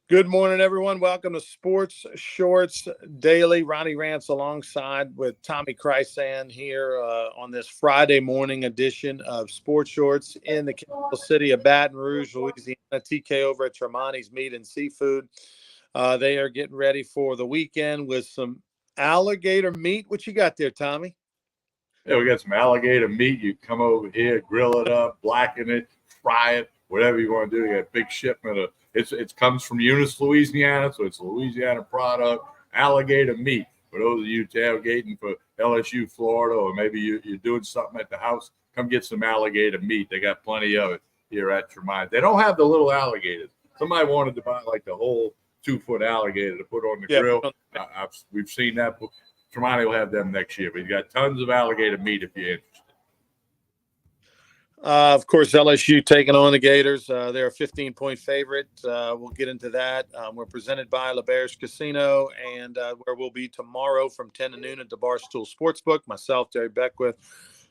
Good morning, everyone. Welcome to Sports Shorts Daily. Ronnie Rance alongside with Tommy Chrysan here on this Friday morning edition of Sports Shorts in the capital city of Baton Rouge, Louisiana. TK over at Tremonti's Meat and Seafood. They are getting ready for the weekend with some alligator meat. What you got there, Tommy? Yeah, we got some alligator meat. You come over here, grill it up, blacken it, fry it, whatever you want to do. You got a big shipment of it comes from Eunice, Louisiana, so it's a Louisiana product, alligator meat. For those of you tailgating for LSU, Florida, or maybe you're doing something at the house, come get some alligator meat. They got plenty of it here at Tremont. They don't have the little alligators. Somebody wanted to buy like the whole 2-foot alligator to put on the grill. We've seen that. Tremonti will have them next year, but you got tons of alligator meat if you're interested. Of course, LSU taking on the Gators. They're a 15-point favorite. We'll get into that. We're presented by LeBear's Casino, and where we'll be tomorrow from 10 to noon at the Barstool Sportsbook. Myself, Jerry Beckwith,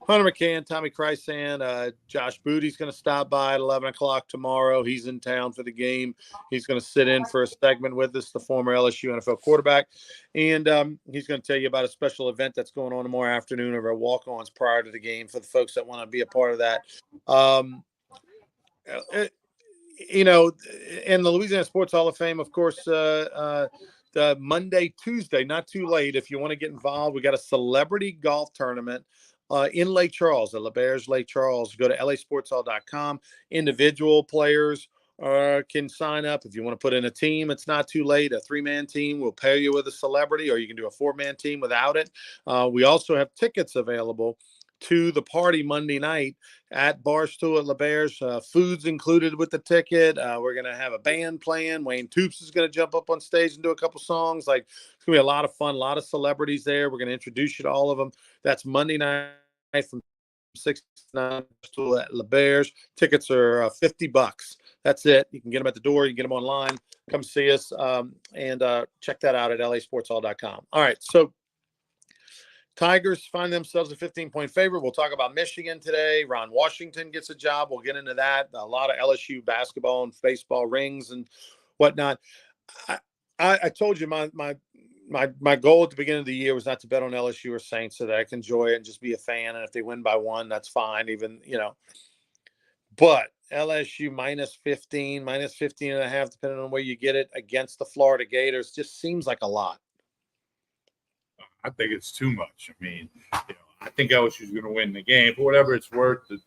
Hunter McCann, Tommy Chrysan, Josh Booty's going to stop by at 11 o'clock tomorrow. He's in town for the game. He's going to sit in for a segment with us, the former LSU NFL quarterback. And he's going to tell you about a special event that's going on tomorrow afternoon of our walk-ons prior to the game for the folks that want to be a part of that. In the Louisiana Sports Hall of Fame, of course, the Monday, Tuesday, not too late. If you want to get involved, we got a celebrity golf tournament in Lake Charles, at LeBear's Lake Charles. Go to lasportshall.com. Individual players can sign up. If you want to put in a team, it's not too late. A 3-man team will pair you with a celebrity, or you can do a 4-man team without it. We also have tickets available to the party Monday night at Barstool at LeBear's. Food's included with the ticket. We're going to have a band playing. Wayne Toops is going to jump up on stage and do a couple songs. It's going to be a lot of fun, a lot of celebrities there. We're going to introduce you to all of them. That's Monday night from 6 to 9 at LeBear's. Tickets are $50. That's it. You can get them at the door. You can get them online. Come see us and check that out at lasportshall.com. All right, so Tigers find themselves a 15-point favorite. We'll talk about Michigan today. Ron Washington gets a job. We'll get into that. A lot of LSU basketball and baseball rings and whatnot. I told you my goal at the beginning of the year was not to bet on LSU or Saints so that I can enjoy it and just be a fan. And if they win by 1, that's fine. But LSU minus 15 and a half, depending on where you get it, against the Florida Gators just seems like a lot. I think it's too much. I mean, I think LSU's going to win the game. For whatever it's worth, the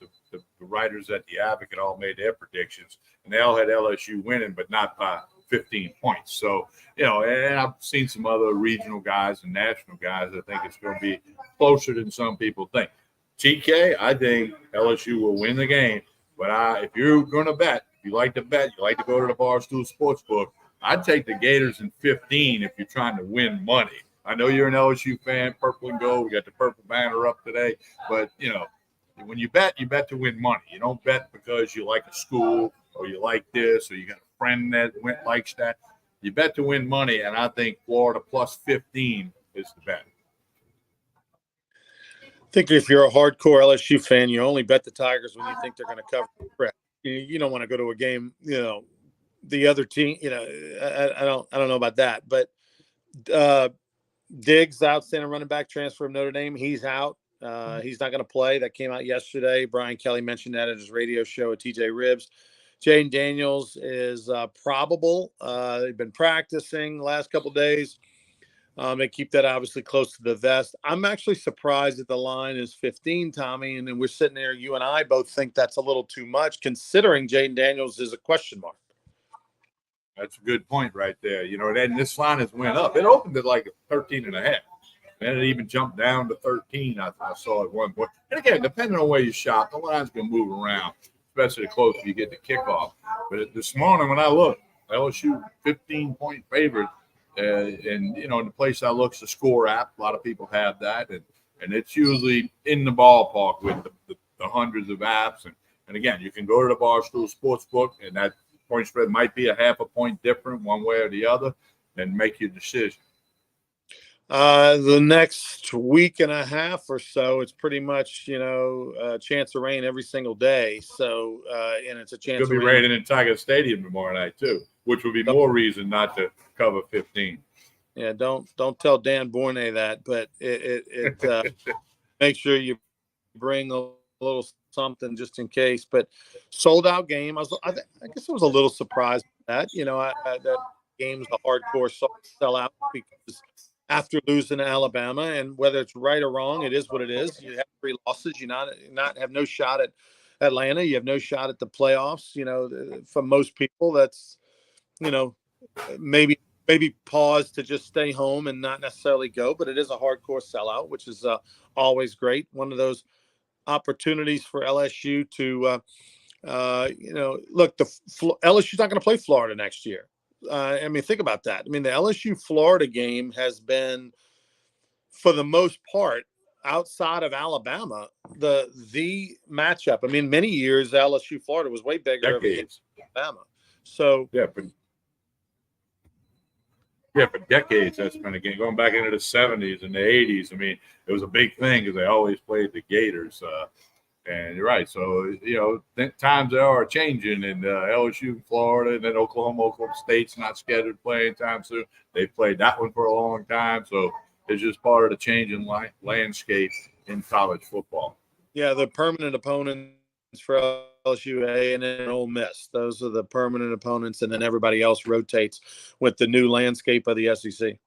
writers at The Advocate all made their predictions, and they all had LSU winning, but not by 15 points. So, and I've seen some other regional guys and national guys that think it's going to be closer than some people think. TK, I think LSU will win the game, but if you're going to bet, if you like to bet, you like to go to the Barstool Sportsbook, I'd take the Gators in 15 if you're trying to win money. I know you're an LSU fan, purple and gold. We got the purple banner up today. But, when you bet to win money. You don't bet because you like a school or you like this or you got a friend that likes that. You bet to win money, and I think Florida plus 15 is the bet. I think if you're a hardcore LSU fan, you only bet the Tigers when you think they're going to cover the spread. You don't want to go to a game, the other team, I don't know about that. But Diggs, outstanding running back transfer from Notre Dame. He's out. He's not going to play. That came out yesterday. Brian Kelly mentioned that at his radio show at TJ Ribs. Jaden Daniels is probable. They've been practicing the last couple of days. They keep that obviously close to the vest. I'm actually surprised that the line is 15, Tommy, and then we're sitting there. You and I both think that's a little too much, considering Jaden Daniels is a question mark. That's a good point right there. And this line has went up. It opened at like 13 and a half. Then it even jumped down to 13. I saw at one point. And again, depending on where you shop, the line's going to move around, especially the closer you get to kickoff. But this morning when I looked, LSU 15-point favorite. And the place I look's the Score app. A lot of people have that. And it's usually in the ballpark with the hundreds of apps. And again, you can go to the Barstool Sportsbook, and that point spread might be a half a point different one way or the other, and make your decision. The next week and a half or so, it's pretty much, a chance of rain every single day. So, and it's a It's chance going to of be rain. raining in Tiger Stadium tomorrow night too, which would be more reason not to cover 15. Yeah, don't tell Dan Bornay that, but make sure you bring a little something just in case. But sold out game. I guess I was a little surprised by that. That game's a hardcore sellout because after losing to Alabama, and whether it's right or wrong, it is what it is. You have 3 losses. You not have no shot at Atlanta. You have no shot at the playoffs. For most people, that's you know maybe pause to just stay home and not necessarily go. But it is a hardcore sellout, which is always great. One of those opportunities for LSU to, look, LSU's not going to play Florida next year. Think about that. The LSU Florida game has been, for the most part, outside of Alabama, the matchup. Many years LSU Florida was way bigger of a game than Alabama. So for decades that's been a game going back into the 70s and the 80s. It was a big thing because they always played the Gators. And you're right. So, times are changing in LSU, Florida, and then Oklahoma State's not scheduled to play anytime soon. They've played that one for a long time. So it's just part of the changing landscape in college football. Yeah, the permanent opponents for LSU, and then Ole Miss. Those are the permanent opponents, and then everybody else rotates with the new landscape of the SEC.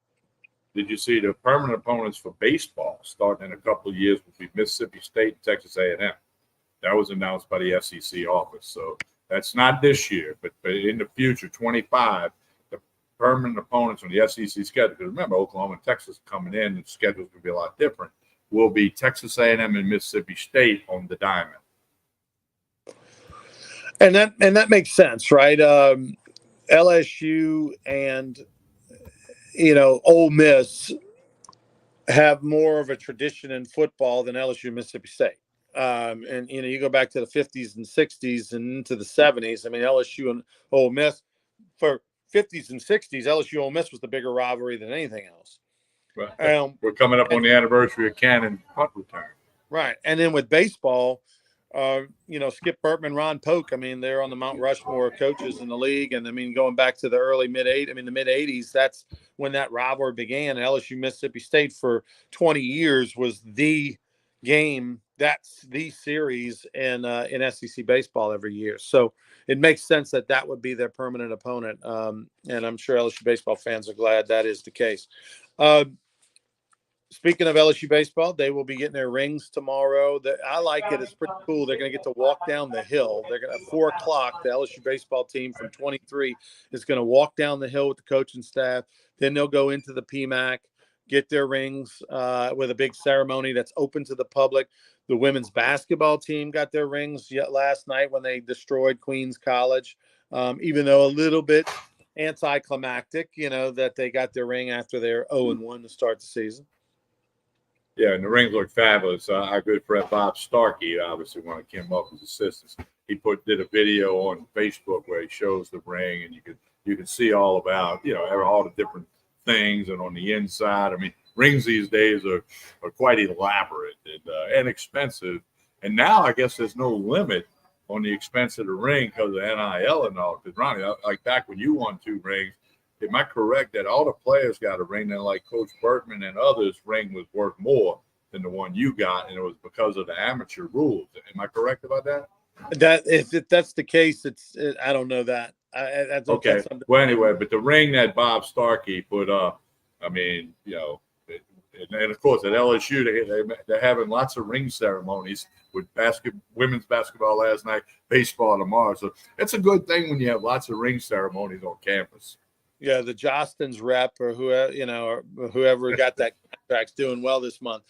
Did you see the permanent opponents for baseball starting in a couple of years will be Mississippi State and Texas A&M? That was announced by the SEC office. So that's not this year, but in the future, 25, the permanent opponents on the SEC schedule, because remember, Oklahoma and Texas coming in, the schedule's going to be a lot different, will be Texas A&M and Mississippi State on the diamond. And that makes sense, right? LSU and Ole Miss have more of a tradition in football than LSU and Mississippi State. And you go back to the 50s and 60s and into the 70s. LSU and Ole Miss, for 50s and 60s, LSU Ole Miss was the bigger rivalry than anything else. Right. We're coming up on the anniversary of Cannon punt return. Right. And then with baseball, Skip Bertman, Ron Polk, they're on the Mount Rushmore of coaches in the league. And going back to the early the mid 80s, that's when that rivalry began. LSU Mississippi State for 20 years was the game. That's the series in SEC baseball every year. So it makes sense that would be their permanent opponent. And I'm sure LSU baseball fans are glad that is the case. Speaking of LSU baseball, they will be getting their rings tomorrow. I like it. It's pretty cool. They're going to get to walk down the hill. They're going to, at 4:00, the LSU baseball team from 23 is going to walk down the hill with the coaching staff. Then they'll go into the PMAC, get their rings with a big ceremony that's open to the public. The women's basketball team got their rings last night when they destroyed Queens College, even though a little bit anticlimactic, that they got their ring after their 0-1 to start the season. Yeah, and the rings look fabulous. Our good friend Bob Starkey, obviously one of Kim Mulkey's assistants, he did a video on Facebook where he shows the ring, and you can see all about all the different things, and on the inside. Rings these days are quite elaborate and expensive, and now I guess there's no limit on the expense of the ring because of NIL and all. Because Ronnie, like back when you won 2 rings. Am I correct that all the players got a ring, and like Coach Bertman and others' ring was worth more than the one you got, and it was because of the amateur rules? Am I correct about that? That if that's the case, I don't know that. Okay. Well, anyway, but the ring that Bob Starkey put up, and of course at LSU they're having lots of ring ceremonies with women's basketball last night, baseball tomorrow. So it's a good thing when you have lots of ring ceremonies on campus. Yeah, the Jostens rep or whoever got that contract's doing well this month.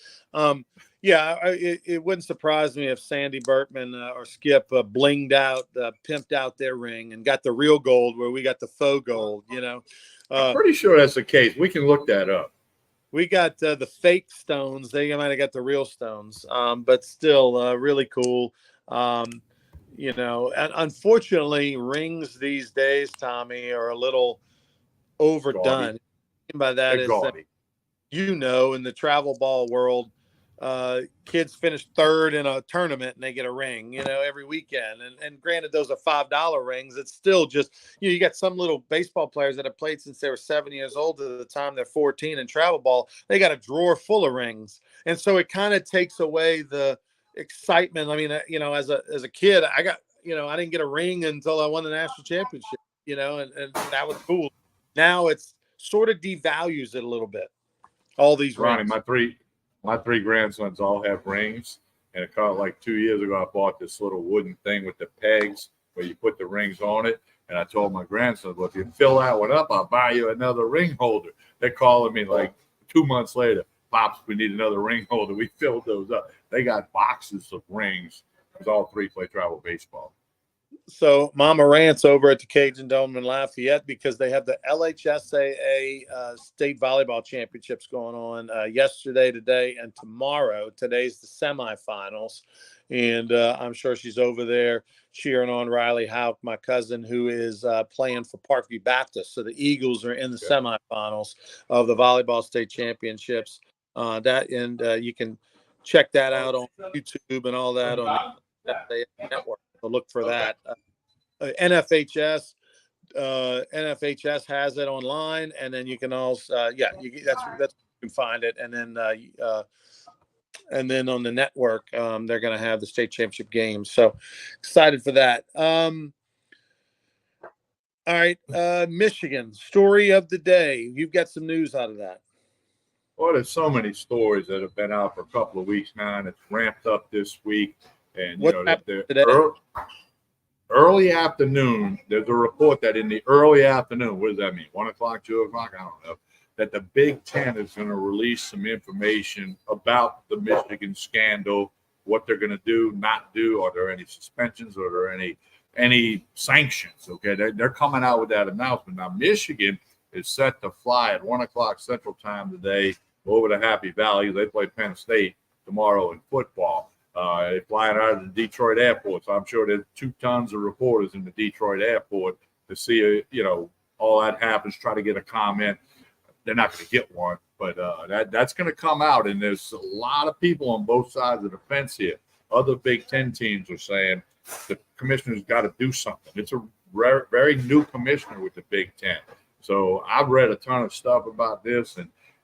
It wouldn't surprise me if Sandy Bertman or Skip blinged out, pimped out their ring and got the real gold where we got the faux gold. I'm pretty sure that's the case. We can look that up. We got the fake stones. They might have got the real stones, but still really cool. And unfortunately, rings these days, Tommy, are a little overdone. Gaudy. By that is in the travel ball world, kids finish third in a tournament and they get a ring, every weekend. And granted, those are $5 rings. It's still just, you got some little baseball players that have played since they were 7 years old to the time they're 14 in travel ball. They got a drawer full of rings. And so it kind of takes away the excitement. I mean, as a kid, I didn't get a ring until I won the national championship, and that was cool. Now it's sort of devalues it a little bit. All these Ronnie, rings. my three grandsons all have rings, and it caught like 2 years ago. I bought this little wooden thing with the pegs where you put the rings on it. And I told my grandson, well, if you fill that one up, I'll buy you another ring holder. They're calling me like 2 months later, Pops, we need another ring holder. We filled those up. They got boxes of rings because all three play travel baseball. So Mama Rant's over at the Cajun Dome in Lafayette because they have the LHSAA state volleyball championships going on yesterday, today, and tomorrow. Today's the semifinals. And I'm sure she's over there cheering on Riley Hauk, my cousin, who is playing for Parkview Baptist. So the Eagles are in the semifinals of the volleyball state championships. You can check that out on YouTube and all that on the network. So look for that. NFHS has it online, and then you can also that's you can find it, and then on the network they're going to have the state championship games. So excited for that. All right, Michigan story of the day. You've got some news out of that. Well, there's so many stories that have been out for a couple of weeks now, and it's ramped up this week. And what happened today? Early afternoon, there's a report that in the early afternoon, what does that mean? 1 o'clock, 2 o'clock? I don't know. That the Big Ten is going to release some information about the Michigan scandal, what they're going to do, not do. Are there any suspensions? Are there any sanctions? Okay, they're coming out with that announcement. Now, Michigan is set to fly at 1 o'clock Central Time today over to Happy Valley. They play Penn State tomorrow in football. They're flying out of the Detroit airport, so I'm sure there's 2 tons of reporters in the Detroit airport to see, all that happens, try to get a comment. They're not going to get one, but that's going to come out, and there's a lot of people on both sides of the fence here. Other Big Ten teams are saying the commissioner's got to do something. It's a very new commissioner with the Big Ten. So I've read a ton of stuff about this,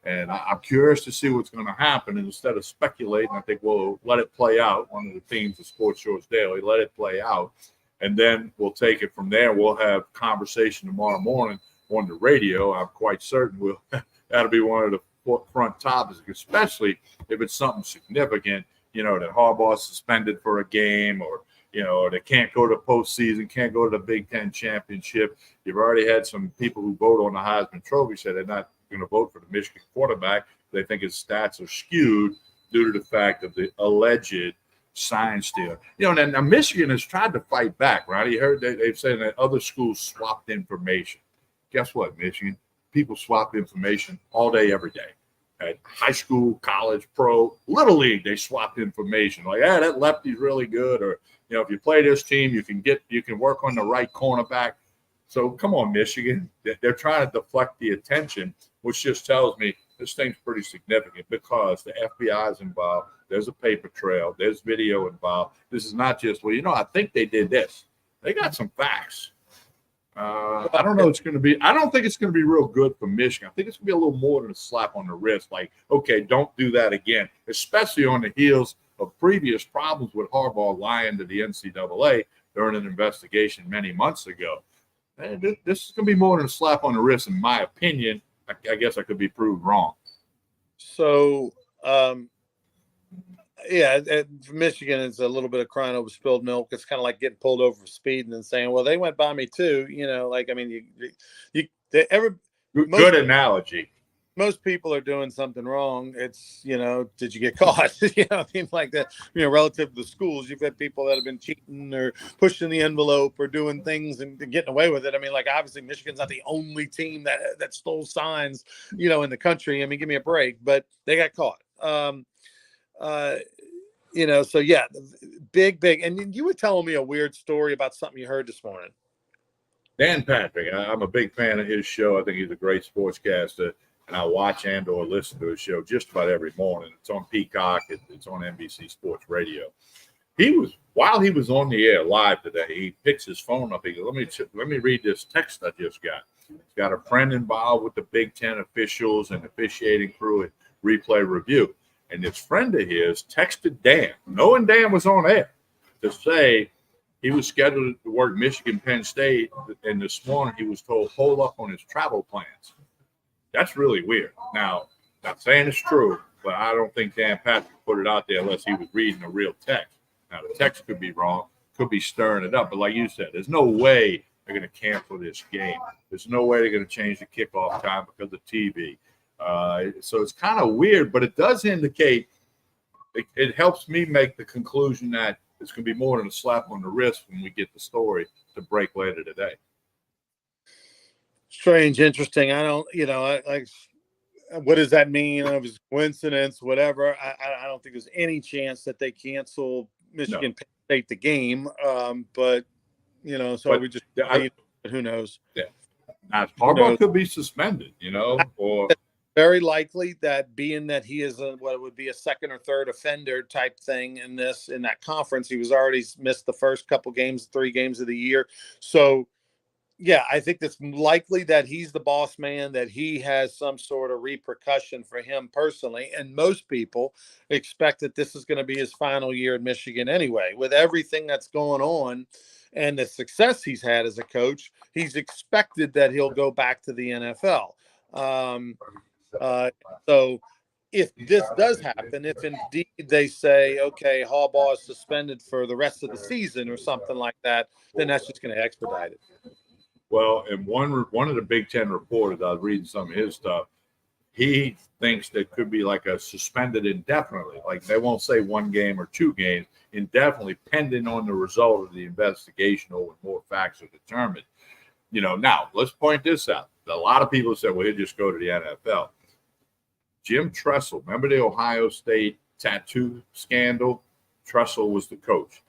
and I'm curious to see what's going to happen. And instead of speculating, I think we'll let it play out. One of the themes of Sports Shores Daily, let it play out. And then we'll take it from there. We'll have conversation tomorrow morning on the radio. I'm quite certain that'll be one of the front topics, especially if it's something significant, that Harbaugh's suspended for a game, or they can't go to postseason, can't go to the Big Ten championship. You've already had some people who vote on the Heisman Trophy say they're not going to vote for the Michigan quarterback. They think his stats are skewed due to the fact of the alleged sign steal. Now Michigan has tried to fight back, right? You heard they've said that other schools swapped information. Guess what, Michigan? People swap information all day, every day. At high school, college, pro, little league, they swapped information. Like, that lefty's really good, or if you play this team, you can work on the right cornerback. So come on, Michigan. They're trying to deflect the attention, which just tells me this thing's pretty significant because the FBI is involved. There's a paper trail. There's video involved. This is not just, I think they did this. They got some facts. I don't know. I don't think it's going to be real good for Michigan. I think it's going to be a little more than a slap on the wrist. Like, okay, don't do that again, especially on the heels of previous problems with Harbaugh lying to the NCAA during an investigation many months ago. And this is going to be more than a slap on the wrist, in my opinion. I guess I could be proved wrong. So, Michigan is a little bit of crying over spilled milk. It's kind of like getting pulled over for speeding and saying, "Well, they went by me too." Good analogy. Most people are doing something wrong. It's, did you get caught? Like that. Relative to the schools, you've had people that have been cheating or pushing the envelope or doing things and getting away with it. Obviously, Michigan's not the only team that stole signs, in the country. Give me a break, but they got caught. So yeah, big. And you were telling me a weird story about something you heard this morning. Dan Patrick, I'm a big fan of his show. I think he's a great sportscaster. and I watch and or listen to his show just about every morning. It's on Peacock. It's on NBC Sports Radio. While he was on the air live today, he picks his phone up. He goes, let me read this text I just got. He's got a friend involved with the Big Ten officials and officiating crew at Replay Review. And this friend of his texted Dan, knowing Dan was on air, to say he was scheduled to work Michigan Penn State, and this morning he was told hold up on his travel plans. That's really weird. Now, not saying it's true, but I don't think Dan Patrick put it out there unless he was reading a real text. Now, the text could be wrong, could be stirring it up, but like you said, there's no way they're going to cancel this game. There's no way they're going to change the kickoff time because of TV. So it's kind of weird, but it does indicate, it helps me make the conclusion that it's going to be more than a slap on the wrist when we get the story to break later today. Strange, interesting. I don't, what does that mean? It was coincidence, whatever. I don't think there's any chance that they cancel Michigan Penn State the game. But we just who knows? Yeah, Harbaugh could be suspended, or very likely that being that he is what would be a second or third offender type thing in that conference. He was already missed the first couple games, 3 games of the year. So yeah, I think it's likely that he's the boss man, that he has some sort of repercussion for him personally. And most people expect that this is going to be his final year at Michigan anyway. With everything that's going on and the success he's had as a coach, he's expected that he'll go back to the NFL. So if this does happen, if indeed they say, okay, Harbaugh is suspended for the rest of the season or something like that, then that's just going to expedite it. Well, and one of the Big Ten reporters, I was reading some of his stuff, he thinks that could be like a suspended indefinitely. Like they won't say 1 game or 2 games, indefinitely, pending on the result of the investigation or when more facts are determined. Now, let's point this out. A lot of people say, well, he'll just go to the NFL. Jim Tressel, remember the Ohio State tattoo scandal? Tressel was the coach.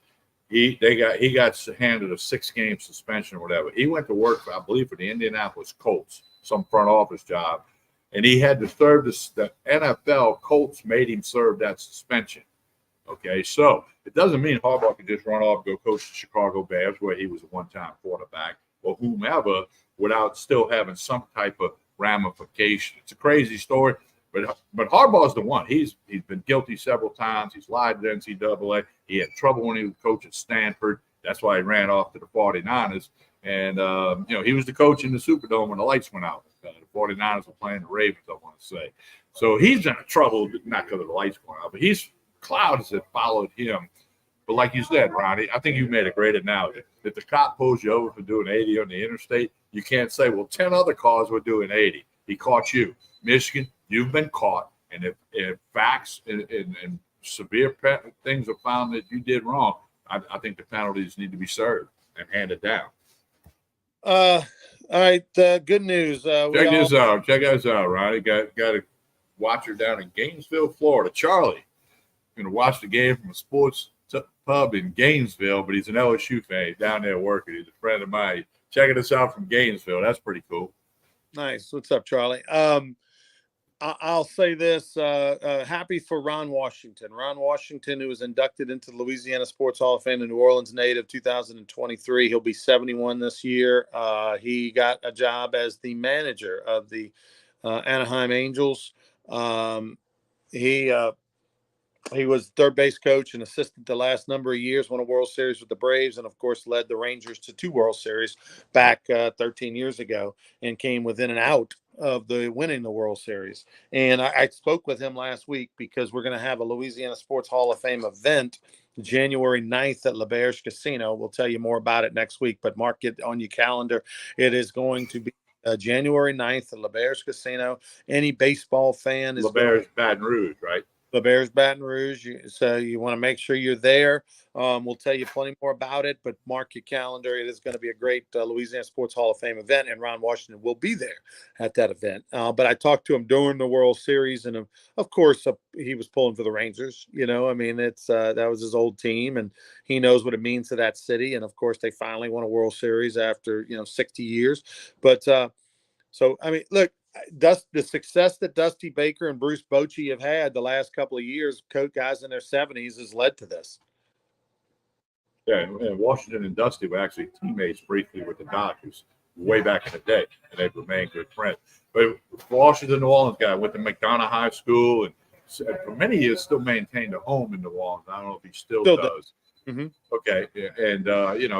He got handed a 6-game suspension or whatever. He went to work for, I believe, for the Indianapolis Colts, some front office job, and he had to serve the NFL. Colts made him serve that suspension. Okay, so it doesn't mean Harbaugh can just run off and go coach the Chicago Bears, where he was a one-time quarterback, or whomever, without still having some type of ramification. It's a crazy story. But Harbaugh's the one. He's been guilty several times. He's lied to the NCAA. He had trouble when he was coach at Stanford. That's why he ran off to the 49ers. And, he was the coach in the Superdome when the lights went out. The 49ers were playing the Ravens, I want to say. So he's in trouble, not because of the lights going out, but clouds that followed him. But like you said, Ronnie, I think you made a great analogy. If the cop pulls you over for doing 80 on the interstate, you can't say, well, 10 other cars were doing 80. He caught you. Michigan, you've been caught, and if facts and severe things are found that you did wrong, I think the penalties need to be served and handed down. All right, good news. Check us out, Ronnie. Got a watcher down in Gainesville, Florida. Charlie, going to watch the game from a sports pub in Gainesville, but he's an LSU fan. He's down there working. He's a friend of mine. Checking us out from Gainesville. That's pretty cool. Nice. What's up, Charlie? I'll say this, happy for Ron Washington. Ron Washington, who was inducted into the Louisiana Sports Hall of Fame, a New Orleans native, 2023. He'll be 71 this year. He got a job as the manager of the Anaheim Angels. He was third base coach and assistant the last number of years, won a World Series with the Braves, and, of course, led the Rangers to 2 World Series back 13 years ago and came within an out of winning the World Series. And I spoke with him last week because we're going to have a Louisiana Sports Hall of Fame event January 9th at LaBerge Casino. We'll tell you more about it next week, but mark it on your calendar. It is going to be January 9th at LaBerge Casino. Any baseball fan is LaBerge, Baton Rouge, right? LaBerge, Baton Rouge. So you want to make sure you're there. We'll tell you plenty more about it, but mark your calendar. It is going to be a great Louisiana Sports Hall of Fame event, and Ron Washington will be there at that event. But I talked to him during the World Series, and of course, he was pulling for the Rangers. It's that was his old team, and he knows what it means to that city. And of course, they finally won a World Series after 60 years. But so, look. the success that Dusty Baker and Bruce Bochy have had the last couple of years, coach guys in their 70s, has led to this. Yeah, and Washington and Dusty were actually teammates briefly with the Doc, who's way back in the day, and they've remained good friends. But Washington, New Orleans guy went to McDonough High School, and for many years still maintained a home in New Orleans. I don't know if he still does. Mm-hmm. Okay, and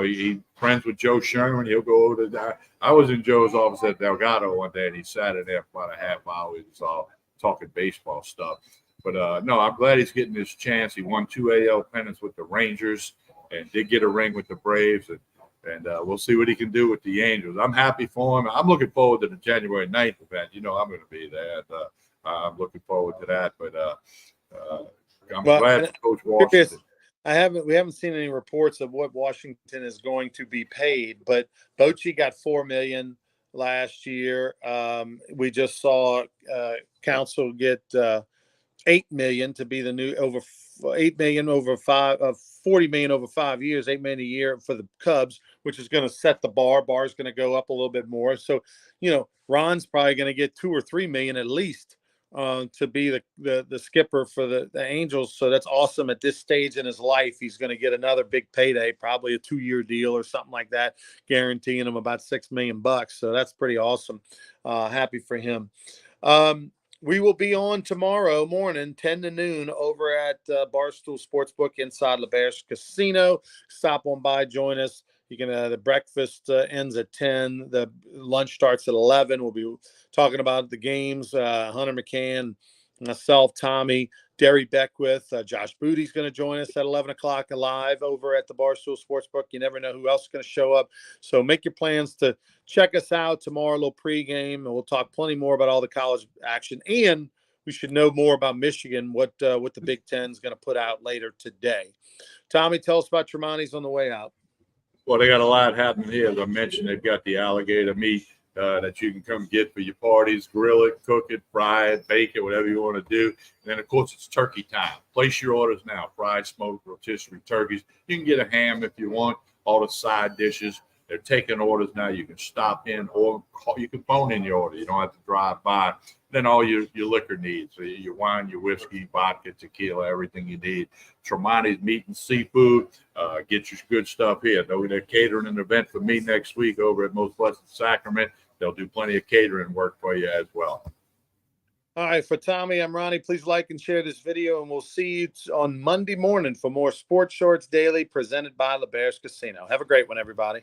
he friends with Joe Sherman. He'll go over to that. I was in Joe's office at Delgado one day, and he sat in there for about a half hour. He was all talking baseball stuff. But no, I'm glad he's getting his chance. He won 2 AL pennants with the Rangers and did get a ring with the Braves, and we'll see what he can do with the Angels. I'm happy for him. I'm looking forward to the January 9th event. I'm going to be there. I'm looking forward to that. But I'm glad for Coach Washington. We haven't seen any reports of what Washington is going to be paid, but Bochy got $4 million last year. We just saw Council get $8 million to be the new over $8 million over 40 million over 5 years, $8 million a year for the Cubs, which is going to set the bar. Bar's going to go up a little bit more. So, Ron's probably going to get $2 or $3 million at least to be the skipper for the Angels. So that's awesome. At this stage in his life, he's going to get another big payday, probably a 2-year deal or something like that, guaranteeing him about $6 million. So that's pretty awesome. Happy for him. We will be on tomorrow morning, 10 to noon, over at Barstool Sportsbook inside LeBear's Casino. Stop on by, join us. You can. The breakfast ends at 10. The lunch starts at 11. We'll be talking about the games. Hunter McCann, myself, Tommy, Derry Beckwith, Josh Booty's going to join us at 11 o'clock live over at the Barstool Sportsbook. You never know who else is going to show up. So make your plans to check us out tomorrow, a little pregame, and we'll talk plenty more about all the college action. And we should know more about Michigan, what the Big Ten is going to put out later today. Tommy, tell us about Tremonti's on the way out. Well, they got a lot happening here. As I mentioned, they've got the alligator meat that you can come get for your parties, grill it, cook it, fry it, bake it, whatever you want to do. And then, of course, it's turkey time. Place your orders now. Fried, smoked, rotisserie turkeys. You can get a ham if you want, all the side dishes. They're taking orders now. You can stop in or you can phone in your order. You don't have to drive by. Then all your liquor needs, so your wine, your whiskey, vodka, tequila, everything you need. Tremonti's Meat and Seafood. Get your good stuff here. They're catering an event for me next week over at Most Blessed Sacrament. They'll do plenty of catering work for you as well. All right, for Tommy, I'm Ronnie. Please like and share this video, and we'll see you on Monday morning for more Sports Shorts Daily presented by LeBear's Casino. Have a great one, everybody.